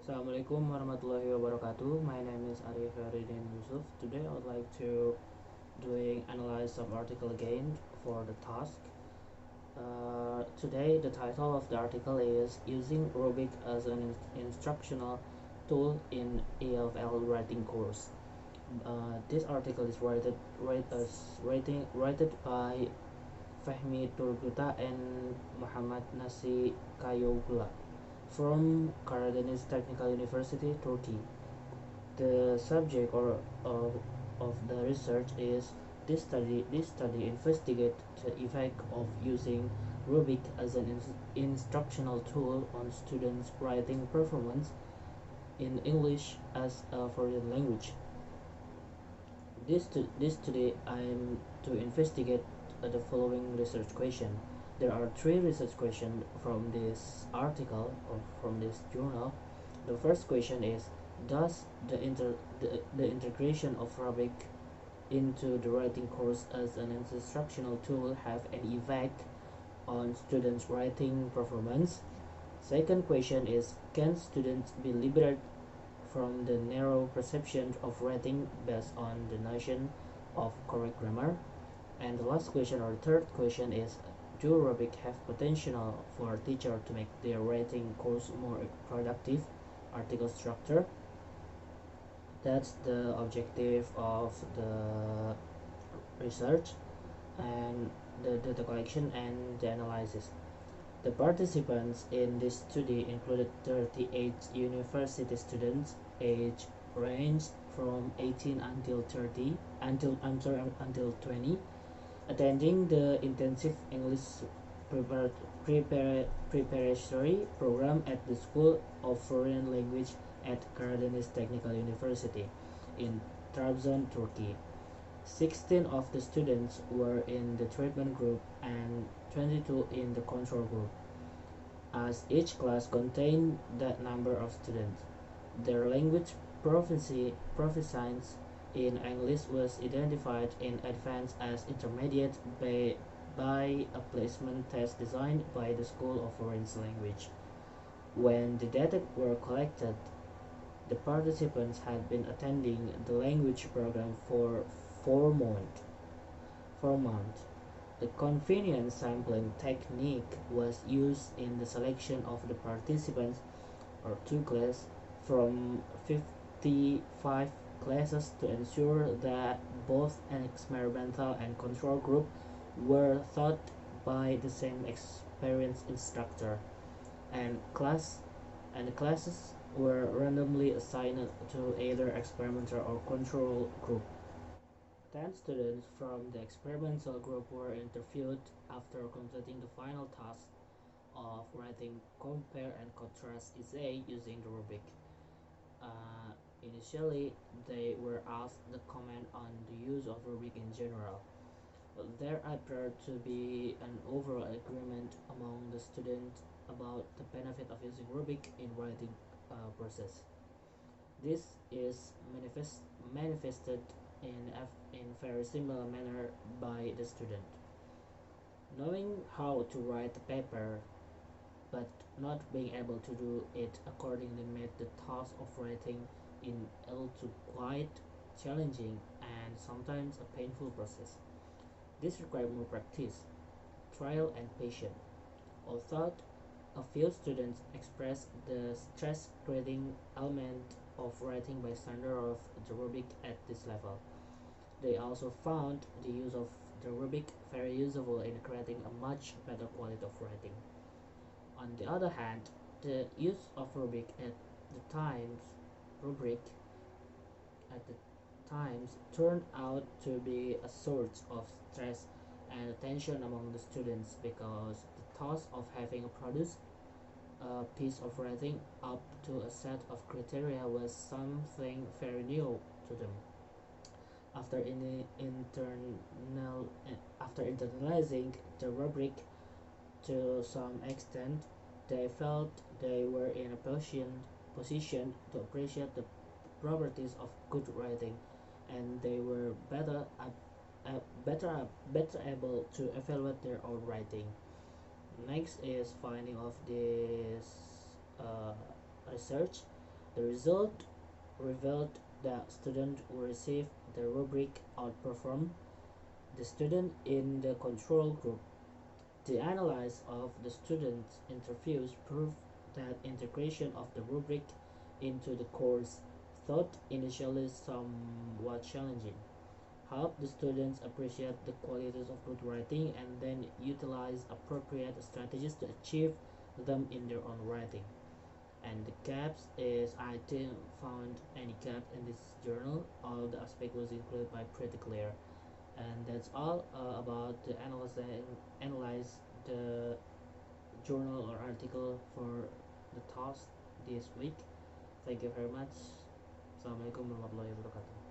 Assalamualaikum warahmatullahi wabarakatuh. My name is Ary Chairudin Yusuf. Today I would like to analyze some article again for the task. Today the title of the article is Using Rubik as an Instructional Tool in EFL Writing Course. This article is rated by Fahmi Turguta and Muhammad Nasi Kayogula from Karadeniz Technical University, Turkey. The subject of the research is this study investigates the effect of using Rubik as an instructional tool on students' writing performance in English as a foreign language. This today I am to investigate the following research question. There are three research questions from this article or from this journal. The first question is: does the integration of Rubik into the writing course as an instructional tool have any effect on students' writing performance? Second question is: can students be liberated from the narrow perception of writing based on the notion of correct grammar? And the last question or third question is: do Rubik have potential for teacher to make their writing course more productive? Article structure. That's the objective of the research and the data collection and the analysis. The participants in this study included 38 university students, age ranged from 18 until 30 until 20, attending the intensive English preparatory program at the School of Foreign Language at Karadeniz Technical University in Trabzon, Turkey. 16 of the students were in the treatment group and 22 in the control group. As each class contained that number of students, their language proficiency in English was identified in advance as intermediate by a placement test designed by the School of Foreign Language. When the data were collected, the participants had been attending the language program for 4 months. 4 months. The convenience sampling technique was used in the selection of the participants or two classes from 55 classes to ensure that both an experimental and control group were taught by the same experienced instructor, and classes were randomly assigned to either experimental or control group. 10 students from the experimental group were interviewed after completing the final task of writing compare and contrast essay using the rubric. Initially, they were asked to comment on the use of rubric in general. There appeared to be an overall agreement among the students about the benefit of using rubric in writing process. This is manifested in very similar manner by the student. Knowing how to write a paper but not being able to do it accordingly made the task of writing in L2 quite challenging and sometimes a painful process. This required more practice, trial and patience. Although a few students expressed the stress-creating element of writing by standard of the rubric at this level, they also found the use of the rubric very useful in creating a much better quality of writing. On the other hand, the use of rubric at the times turned out to be a source of stress and tension among the students because the task of having produced a piece of writing up to a set of criteria was something very new to them. After internalizing the rubric to some extent, they felt they were in a position to appreciate the properties of good writing, and they were better able to evaluate their own writing. Next is finding of this research. The result revealed that students who received the rubric outperformed the student in the control group. The analysis of the students' interviews proved that integration of the rubric into the course, though initially somewhat challenging, helped the students appreciate the qualities of good writing and then utilize appropriate strategies to achieve them in their own writing. And the gaps is I didn't found any gap in this journal. All the aspect was included by pretty clear. And that's all about the analyze the journal or article for the task this week. Thank you very much. Assalamualaikum warahmatullahi wabarakatuh.